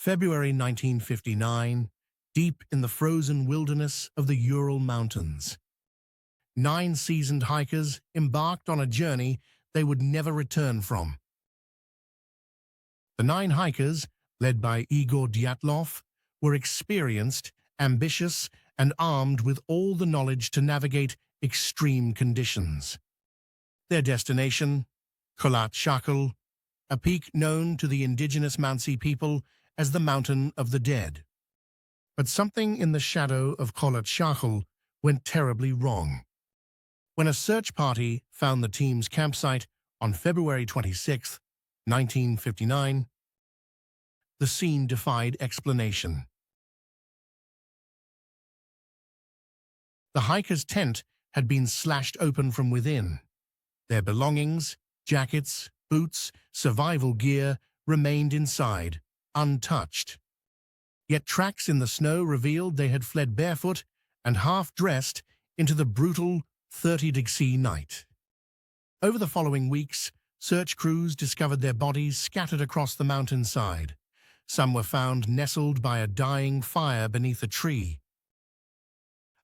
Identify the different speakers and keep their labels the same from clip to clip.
Speaker 1: February 1959, deep in the frozen wilderness of the Ural Mountains. 9 seasoned hikers embarked on a journey they would never return from. The 9 hikers, led by Igor Dyatlov, were experienced, ambitious, and armed with all the knowledge to navigate extreme conditions. Their destination, Kholat Shakhl, a peak known to the indigenous Mansi people as the Mountain of the Dead. But something in the shadow of Kholat Shakhl went terribly wrong. When a search party found the team's campsite on February 26, 1959, the scene defied explanation. The hikers' tent had been slashed open from within. Their belongings, jackets, boots, survival gear remained inside, untouched. Yet tracks in the snow revealed they had fled barefoot and half-dressed into the brutal 30-degree night. Over the following weeks, search crews discovered their bodies scattered across the mountainside. Some were found nestled by a dying fire beneath a tree.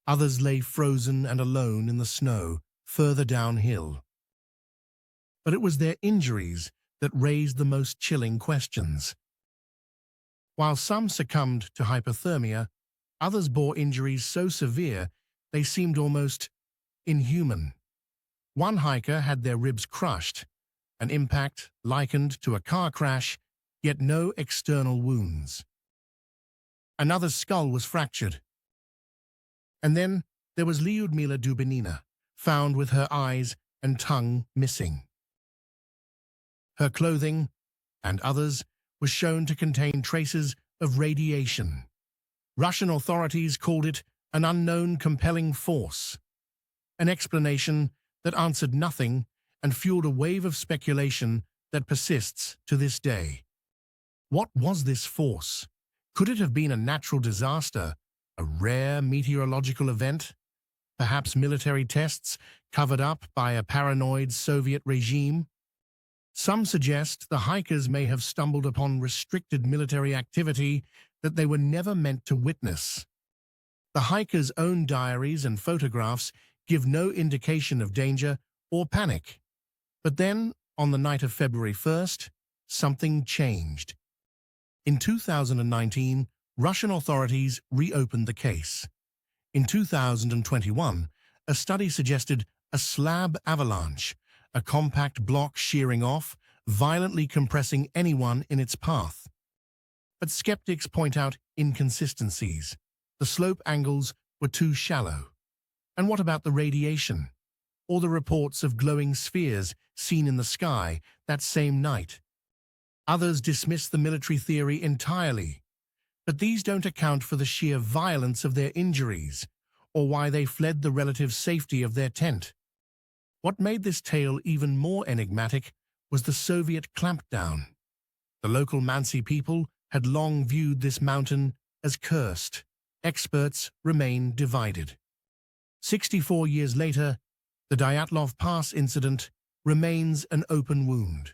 Speaker 1: Others lay frozen and alone in the snow further downhill. But it was their injuries that raised the most chilling questions. While some succumbed to hypothermia, others bore injuries so severe they seemed almost inhuman. One hiker had their ribs crushed, an impact likened to a car crash, yet no external wounds. Another's skull was fractured. And then there was Lyudmila Dubinina, found with her eyes and tongue missing. Her clothing, and others, was shown to contain traces of radiation. Russian authorities called it an unknown compelling force, an explanation that answered nothing and fueled a wave of speculation that persists to this day. What was this force? Could it have been a natural disaster, a rare meteorological event? Perhaps military tests covered up by a paranoid Soviet regime? Some suggest the hikers may have stumbled upon restricted military activity that they were never meant to witness. The hikers' own diaries and photographs give no indication of danger or panic. But then, on the night of February 1st, something changed. In 2019, Russian authorities reopened the case. In 2021, a study suggested a slab avalanche, a compact block shearing off, violently compressing anyone in its path. But skeptics point out inconsistencies. The slope angles were too shallow. And what about the radiation? Or the reports of glowing spheres seen in the sky that same night? Others dismiss the military theory entirely. But these don't account for the sheer violence of their injuries, or why they fled the relative safety of their tent. What made this tale even more enigmatic was the Soviet clampdown. The local Mansi people had long viewed this mountain as cursed. Experts remain divided. 64 years later, the Dyatlov Pass incident remains an open wound.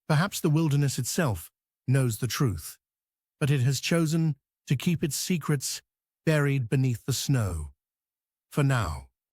Speaker 1: Perhaps the wilderness itself knows the truth, but it has chosen to keep its secrets buried beneath the snow. For now.